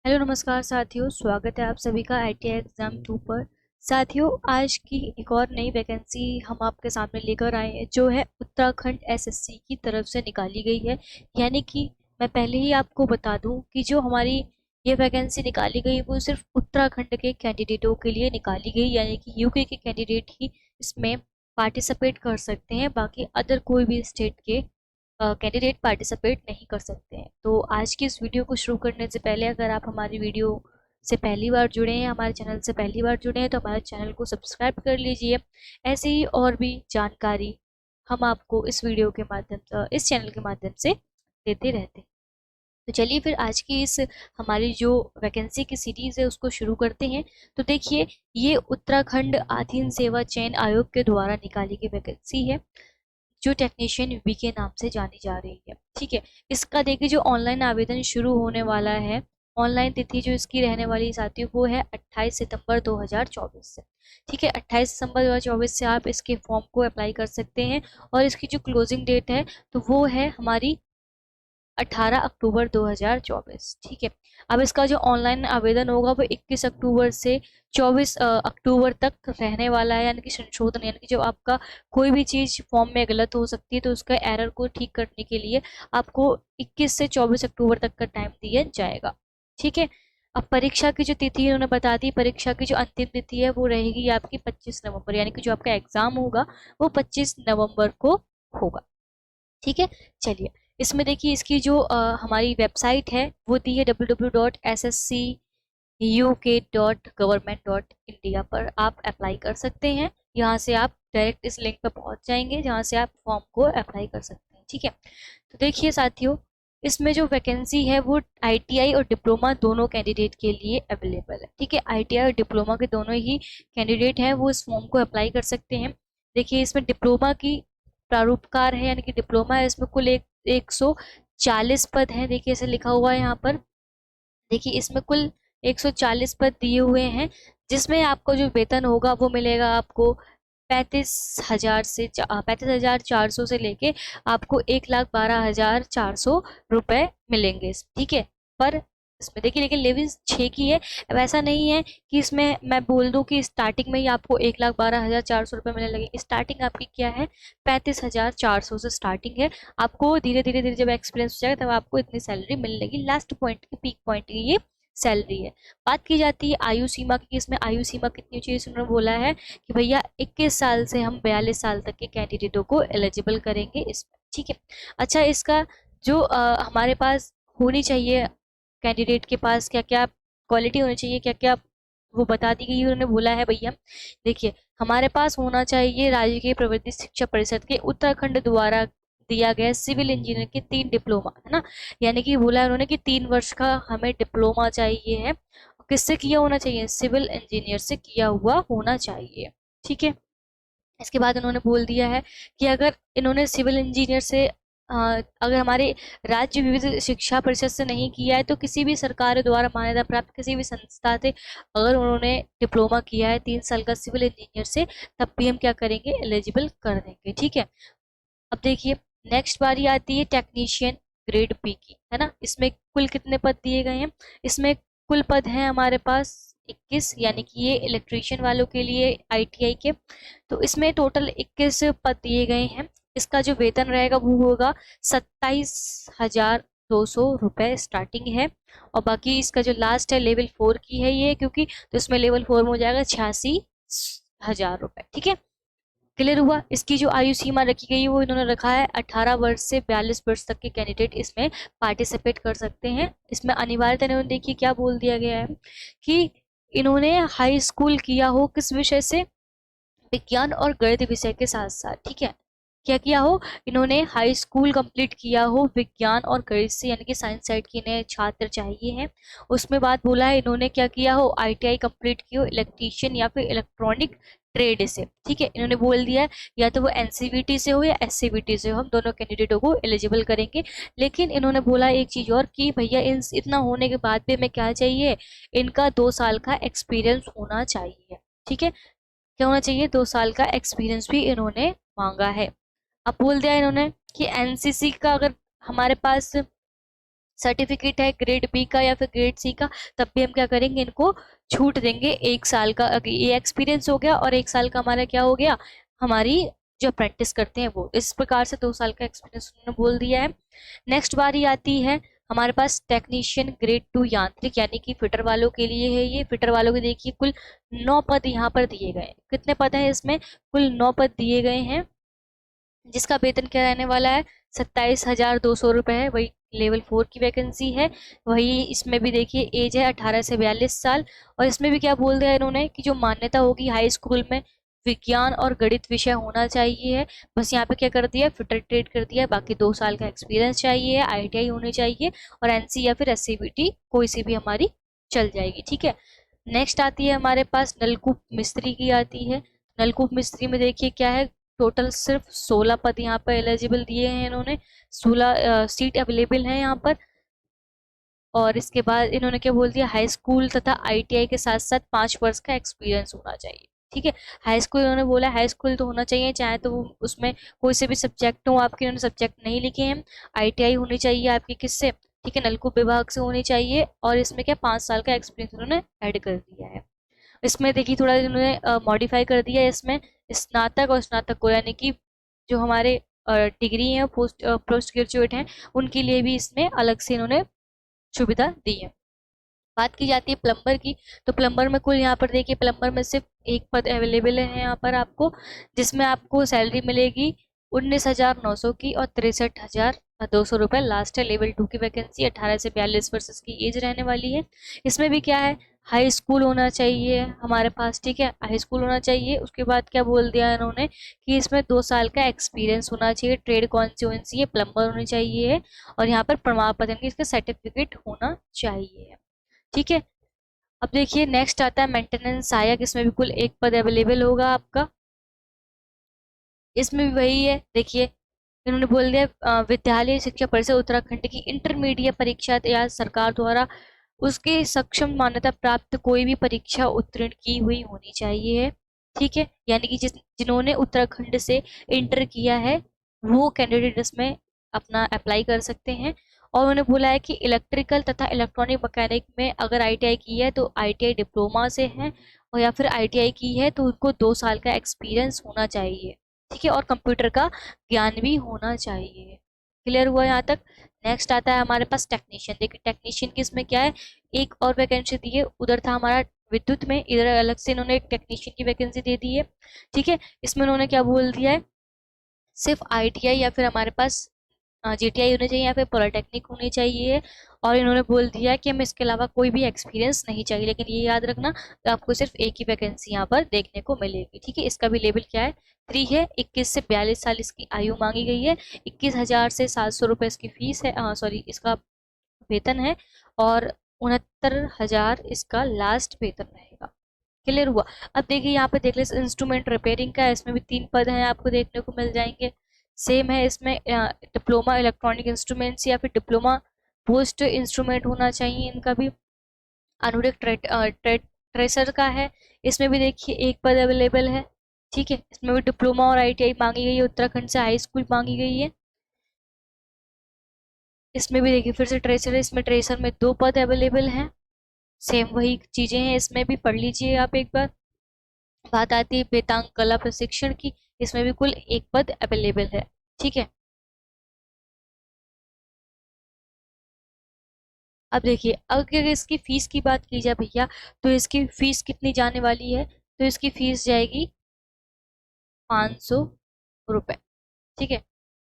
Hello नमस्कार साथियों, स्वागत है आप सभी का ITI एग्जाम 2 पर। साथियों, आज की एक और नई वैकेंसी हम आपके सामने लेकर आए हैं जो है उत्तराखंड SSC की तरफ से निकाली गई है। यानी कि मैं पहले ही आपको बता दूं कि जो हमारी ये वैकेंसी निकाली गई वो सिर्फ उत्तराखंड के कैंडिडेटों के लिए निकाली गई, यानी कि यूके के कैंडिडेट ही इसमें पार्टिसिपेट कर सकते हैं। बाकी अदर कोई भी स्टेट के कैंडिडेट पार्टिसिपेट नहीं कर सकते हैं। तो आज की इस वीडियो को शुरू करने से पहले अगर आप हमारी वीडियो से पहली बार जुड़े हैं, हमारे चैनल से पहली बार जुड़े हैं, तो हमारे चैनल को सब्सक्राइब कर लीजिए। ऐसे ही और भी जानकारी हम आपको इस वीडियो के माध्यम इस चैनल के माध्यम से देते रहते हैं। तो चलिए फिर आज की इस हमारी जो वैकेंसी की सीरीज है उसको शुरू करते हैं। तो देखिए, ये उत्तराखंड अधीन सेवा चयन आयोग के द्वारा निकाली गई वैकेंसी है जो टेक्नीशियन वी के नाम से जानी जा रही है। ठीक है, इसका देखिए जो ऑनलाइन आवेदन शुरू होने वाला है, ऑनलाइन तिथि जो इसकी रहने वाली साथियों वो है 28 सितंबर 2024 से। ठीक है, 28 सितंबर 2024 से आप इसके फॉर्म को अप्लाई कर सकते हैं और इसकी जो क्लोजिंग डेट है तो वो है हमारी 18 अक्टूबर 2024। ठीक है, अब इसका जो ऑनलाइन आवेदन होगा वो 21 अक्टूबर से 24 अक्टूबर तक रहने वाला है। यानी कि संशोधन, यानी कि जो आपका कोई भी चीज़ फॉर्म में गलत हो सकती है तो उसका एरर को ठीक करने के लिए आपको 21 से 24 अक्टूबर तक का टाइम दिया जाएगा। ठीक है, अब परीक्षा की जो तिथि उन्होंने बता दी, परीक्षा की जो अंतिम तिथि है वो रहेगी आपकी 25 नवंबर, यानी कि जो आपका एग्जाम होगा वो 25 नवंबर को होगा। ठीक है, चलिए इसमें देखिए इसकी जो हमारी वेबसाइट है वो दी है www.sscuk.government.india पर आप अप्लाई कर सकते हैं। यहाँ से आप डायरेक्ट इस लिंक पर पहुँच जाएंगे जहाँ से आप फॉर्म को अप्लाई कर सकते हैं। ठीक है, तो देखिए साथियों, इसमें जो वैकेंसी है वो ITI और डिप्लोमा दोनों कैंडिडेट के लिए अवेलेबल है। ठीक है, ITI और डिप्लोमा के दोनों ही कैंडिडेट हैं वो इस फॉर्म को अप्लाई कर सकते हैं। देखिए इसमें डिप्लोमा की प्रारूपकार है, यानी कि डिप्लोमा है, इसमें कुल 140 पद हैं। देखिए ऐसे लिखा हुआ है यहाँ पर। देखिए इसमें कुल 140 पद दिए हुए हैं जिसमें आपको जो वेतन होगा वो मिलेगा आपको 35,400 से लेके आपको 1,12,400 रुपए मिलेंगे। ठीक है, पर इसमें देखिए लेकिन लेवल 6 की है। अब ऐसा नहीं है कि इसमें मैं बोल दूं कि स्टार्टिंग में ही आपको 1,12,400 रुपये मिलने लगे। स्टार्टिंग आपकी क्या है, 35,400 से स्टार्टिंग है। आपको धीरे धीरे धीरे जब एक्सपीरियंस हो जाएगा तब आपको इतनी सैलरी मिलने लगी। लास्ट पॉइंट की पीक पॉइंट की ये सैलरी है। बात की जाती है आयु सीमा की, इसमें आयु सीमा कितनी चाहिए उन्होंने बोला है कि भैया 21 साल से हम 42 साल तक के कैंडिडेटों को एलिजिबल करेंगे इसमें। ठीक है, अच्छा इसका जो हमारे पास होनी चाहिए, कैंडिडेट के पास क्या क्या क्वालिटी होनी चाहिए, क्या क्या वो बता दी गई, उन्होंने बोला है भैया। देखिए हमारे पास होना चाहिए राजकीय प्रवृत्ति शिक्षा परिषद के उत्तराखंड द्वारा दिया गया सिविल इंजीनियर के 3 डिप्लोमा, है ना। यानी कि बोला है उन्होंने कि 3 वर्ष का हमें डिप्लोमा चाहिए है। किससे किया होना चाहिए, सिविल इंजीनियर से किया हुआ होना चाहिए। ठीक है, इसके बाद उन्होंने बोल दिया है कि अगर इन्होंने सिविल इंजीनियर से अगर हमारे राज्य विविध शिक्षा परिषद से नहीं किया है तो किसी भी सरकार द्वारा मान्यता प्राप्त किसी भी संस्था से अगर उन्होंने डिप्लोमा किया है 3 साल का सिविल इंजीनियर से, तब भी हम क्या करेंगे, एलिजिबल कर देंगे। ठीक है, अब देखिए नेक्स्ट बारी आती है टेक्नीशियन ग्रेड बी की, है ना। इसमें कुल कितने पद दिए गए हैं, इसमें कुल पद हैं हमारे पास 21, यानी कि ये इलेक्ट्रीशियन वालों के लिए ITI के। तो इसमें टोटल 21 पद दिए गए हैं। इसका जो वेतन रहेगा वो होगा 27,200 रुपये स्टार्टिंग है। और बाकी इसका जो लास्ट है लेवल 4 की है ये, क्योंकि तो इसमें लेवल 4 में हो जाएगा 86,000 रुपये। ठीक है, क्लियर हुआ। इसकी जो आयु सीमा रखी गई है वो इन्होंने रखा है 18 वर्ष से 42 वर्ष तक के कैंडिडेट इसमें पार्टिसिपेट कर सकते हैं। इसमें अनिवार्यता इन्होंने देखिए क्या बोल दिया गया है कि इन्होंने हाई स्कूल किया हो किस विषय से, विज्ञान और गणित विषय के साथ साथ। ठीक है, क्या किया हो, इन्होंने हाई स्कूल कंप्लीट किया हो विज्ञान और गणित से, यानी कि साइंस साइड के इन्हें छात्र चाहिए हैं। उसमें बात बोला है इन्होंने क्या किया हो, ITI कंप्लीट की हो इलेक्ट्रीशियन या फिर इलेक्ट्रॉनिक ट्रेड से। ठीक है, इन्होंने बोल दिया है या तो वो NCVT से हो या SCVT से हो, हम दोनों कैंडिडेटों को एलिजिबल करेंगे। लेकिन इन्होंने बोला एक चीज और कि भैया इन इतना होने के बाद भी हमें क्या चाहिए, इनका 2 साल का एक्सपीरियंस होना चाहिए। ठीक है, क्या होना चाहिए, 2 साल का एक्सपीरियंस भी इन्होंने मांगा है। अब बोल दिया इन्होंने कि NCC का अगर हमारे पास सर्टिफिकेट है ग्रेड बी का या फिर ग्रेड सी का, तब भी हम क्या करेंगे, इनको छूट देंगे। एक साल का ये एक्सपीरियंस हो गया और एक साल का हमारा क्या हो गया, हमारी जो अप्रेंटिस करते हैं वो। इस प्रकार से 2 साल का एक्सपीरियंस उन्होंने बोल दिया है। नेक्स्ट बारी आती है हमारे पास टेक्नीशियन ग्रेड 2 यांत्रिक, यानी कि फिटर वालों के लिए है ये। फिटर वालों के देखिए कुल 9 पद यहाँ पर दिए गए हैं। कितने पद हैं इसमें, कुल 9 पद दिए गए हैं, जिसका वेतन क्या रहने वाला है, 27,200 रुपये है। वही लेवल 4 की वैकेंसी है। वही इसमें भी देखिए एज है 18 से 42 साल। और इसमें भी क्या बोल दिया इन्होंने कि जो मान्यता होगी हाई स्कूल में विज्ञान और गणित विषय होना चाहिए है। बस यहाँ पे क्या कर दिया, फिटर ट्रेड कर दिया। बाकी 2 साल का एक्सपीरियंस चाहिए है, आईटीआई होनी चाहिए, और एनसी या फिर एससीबीटी कोई सी भी हमारी चल जाएगी। ठीक है। नेक्स्ट आती है हमारे पास नलकूप मिस्त्री की आती है। नलकूप मिस्त्री में देखिए क्या है, टोटल सिर्फ 16 पद यहाँ पर एलिजिबल दिए हैं इन्होंने, 16 सीट अवेलेबल हैं यहाँ पर। और इसके बाद इन्होंने क्या बोल दिया, हाई स्कूल तथा आईटीआई के साथ साथ 5 वर्ष का एक्सपीरियंस होना चाहिए। ठीक है। हाई स्कूल इन्होंने बोला, हाई स्कूल तो होना चाहिए, चाहे तो वो उसमें कोई से भी सब्जेक्ट हो आपके, इन्होंने सब्जेक्ट नहीं लिखे हैं। आईटीआई होनी चाहिए आपकी किससे, ठीक है, नलकूप विभाग से होनी चाहिए। और इसमें क्या 5 साल का एक्सपीरियंस उन्होंने ऐड कर दिया है। इसमें देखिए थोड़ा इन्होंने मॉडिफाई कर दिया है, इसमें स्नातक और स्नातक को, यानी कि जो हमारे डिग्री हैं पोस्ट ग्रेजुएट हैं, उनके लिए भी इसमें अलग से इन्होंने सुविधा दी है। बात की जाती है प्लम्बर की, तो प्लम्बर में कुल यहाँ पर देखिए, प्लम्बर में सिर्फ एक पद अवेलेबल है यहाँ पर आपको, जिसमें आपको सैलरी मिलेगी 19,900 की और 63,200 रुपये लास्ट है। लेवल 2 की वैकेंसी, 18 से 42 वर्ष की एज रहने वाली है। इसमें भी क्या है, हाई स्कूल होना चाहिए हमारे पास, ठीक है, हाई स्कूल होना चाहिए। उसके बाद क्या बोल दिया इन्होंने कि इसमें 2 साल का एक्सपीरियंस होना चाहिए। ट्रेड कौन सी होनी चाहिए, प्लम्बर होनी चाहिए। और यहाँ पर प्रमाण पत्र की इसका सर्टिफिकेट होना चाहिए। ठीक है। अब देखिए नेक्स्ट आता है मेंटेनेंस सहायक। इसमें भी कुल एक पद अवेलेबल होगा आपका। इसमें भी वही है, देखिए इन्होंने बोल दिया विद्यालय शिक्षा परिषद उत्तराखंड की इंटरमीडिएट परीक्षा या सरकार द्वारा उसके सक्षम मान्यता प्राप्त कोई भी परीक्षा उत्तीर्ण की हुई होनी चाहिए। ठीक है, यानी कि जिन्होंने उत्तराखंड से इंटर किया है वो कैंडिडेट इसमें अपना अप्लाई कर सकते हैं। और उन्होंने बोला है कि इलेक्ट्रिकल तथा इलेक्ट्रॉनिक मैकेनिक में अगर आईटीआई की है तो आईटीआई डिप्लोमा से है, और या फिर आईटीआई की है तो उनको 2 साल का एक्सपीरियंस होना चाहिए। ठीक है, और कंप्यूटर का ज्ञान भी होना चाहिए। क्लियर हुआ यहाँ तक। नेक्स्ट आता है हमारे पास टेक्नीशियन। देखिए टेक्नीशियन की इसमें क्या है, एक और वैकेंसी दी है, उधर था हमारा विद्युत में, इधर अलग से इन्होंने एक टेक्नीशियन की वैकेंसी दे दी है। ठीक है। इसमें उन्होंने क्या बोल दिया है, सिर्फ आईटीआई या फिर हमारे पास जीटीआई होनी चाहिए या फिर पॉलिटेक्निक होनी चाहिए। और इन्होंने बोल दिया है कि हमें इसके अलावा कोई भी एक्सपीरियंस नहीं चाहिए। लेकिन ये याद रखना, आपको सिर्फ एक ही वैकेंसी यहाँ पर देखने को मिलेगी। ठीक है। इसका भी लेवल क्या है, 3 है। 21 से 42 साल इसकी आयु मांगी गई है। 21,000 से 700 रुपये इसकी फीस है, सॉरी इसका वेतन है। और 69,000 इसका लास्ट वेतन रहेगा। क्लियर हुआ। अब देखिए यहाँ पे देख ले, इंस्ट्रूमेंट रिपेयरिंग का है, इसमें भी 3 पद हैं आपको देखने को मिल जाएंगे। सेम है, इसमें डिप्लोमा इलेक्ट्रॉनिक इंस्ट्रूमेंट्स या फिर डिप्लोमा पोस्ट इंस्ट्रूमेंट होना चाहिए इनका भी। अनुदिक ट्रेसर का है, इसमें भी देखिए एक पद अवेलेबल है। ठीक है। इसमें भी डिप्लोमा और आईटीआई मांगी गई है, उत्तराखंड से हाई स्कूल मांगी गई है। इसमें भी देखिए फिर से ट्रेसर है, इसमें ट्रेसर में 2 पद अवेलेबल हैं। सेम वही चीजें हैं, इसमें भी पढ़ लीजिए आप एक बार। बात आती है वेदांग कला प्रशिक्षण की, इसमें भी कुल एक पद अवेलेबल है। ठीक है। अब देखिए अगर इसकी फीस की बात की जाए भैया, तो इसकी फीस कितनी जाने वाली है, तो इसकी फीस जाएगी 500 रुपये। ठीक है।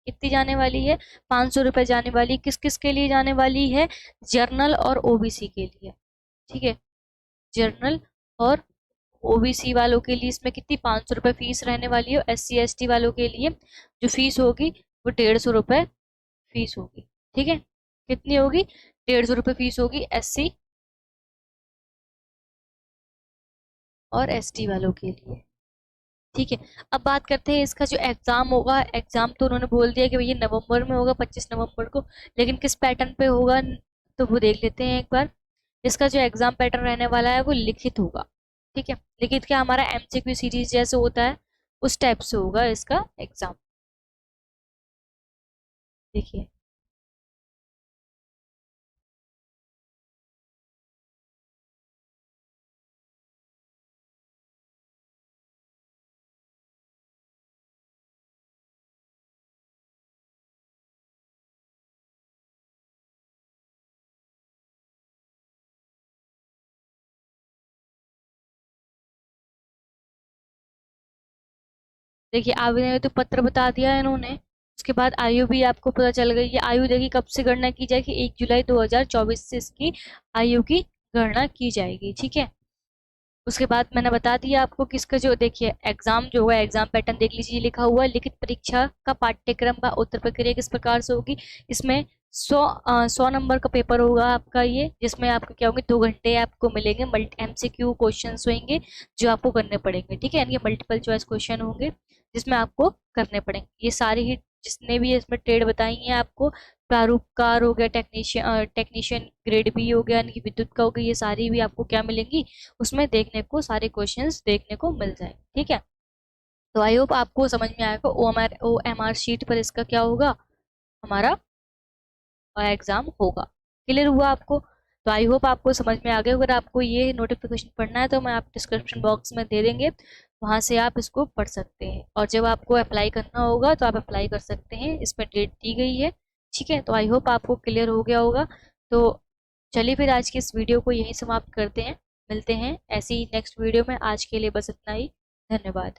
कितनी जाने वाली है, 500 रुपये जाने वाली। किस किस के लिए जाने वाली है, जर्नल और ओबीसी के लिए। ठीक है, जर्नल और ओबीसी वालों के लिए इसमें कितनी 500 रुपये फीस रहने वाली है। एससी एसटी वालों के लिए जो फीस होगी वो 150 रुपये फीस होगी। ठीक है, कितनी होगी, 150 रुपये फीस होगी एससी और एसटी वालों के लिए। ठीक है। अब बात करते हैं इसका जो एग्जाम होगा। एग्जाम तो उन्होंने बोल दिया कि भैया नवंबर में होगा, 25 नवंबर को। लेकिन किस पैटर्न पे होगा तो वो देख लेते हैं एक बार। इसका जो एग्जाम पैटर्न रहने वाला है वो लिखित होगा। ठीक है, लिखित क्या, हमारा एमसीक्यू सीरीज जैसे होता है उस टाइप से होगा इसका एग्जाम। देखिए देखिए आवेदन हेतु पत्र बता दिया है इन्होंने। उसके बाद आयु भी आपको पता चल गई। ये आयु देखिए कब से गणना की जाएगी, 1 जुलाई 2024 से इसकी आयु की गणना की जाएगी। ठीक है, उसके बाद मैंने बता दिया आपको कि इसका जो देखिए एग्जाम जो हुआ, एग्जाम पैटर्न देख लीजिए, लिखा हुआ है लिखित परीक्षा का पाठ्यक्रम व उत्तर प्रक्रिया किस प्रकार से होगी। इसमें 100 नंबर का पेपर होगा आपका ये, जिसमें आपको क्या होंगे 2 घंटे आपको मिलेंगे। मल्टी MCQ क्वेश्चन होंगे जो आपको करने पड़ेंगे। ठीक है, यानी मल्टीपल चॉइस क्वेश्चन होंगे जिसमें आपको करने पड़ेंगे। ये सारी ही जितने भी इसमें ट्रेड बताई हैं आपको, प्रारूपकार हो गया, टेक्नीशियन ग्रेड बी हो गया, यानी कि विद्युत का हो गया, ये सारी भी आपको क्या मिलेंगी, उसमें देखने को सारे क्वेश्चंस देखने को मिल जाएंगे। ठीक है, तो आई होप आपको समझ में आएगा। OMR शीट पर इसका क्या होगा, हमारा एग्जाम होगा। क्लियर हुआ आपको? तो आई होप आपको समझ में आ गया। अगर आपको ये नोटिफिकेशन पढ़ना है तो मैं आप डिस्क्रिप्शन बॉक्स में दे देंगे, वहाँ से आप इसको पढ़ सकते हैं। और जब आपको अप्लाई करना होगा तो आप अप्लाई कर सकते हैं, इसमें डेट दी गई है। ठीक है, तो आई होप आपको क्लियर हो गया होगा। तो चलिए फिर आज की इस वीडियो को यहीं समाप्त करते हैं, मिलते हैं ऐसी ही नेक्स्ट वीडियो में। आज के लिए बस इतना ही, धन्यवाद।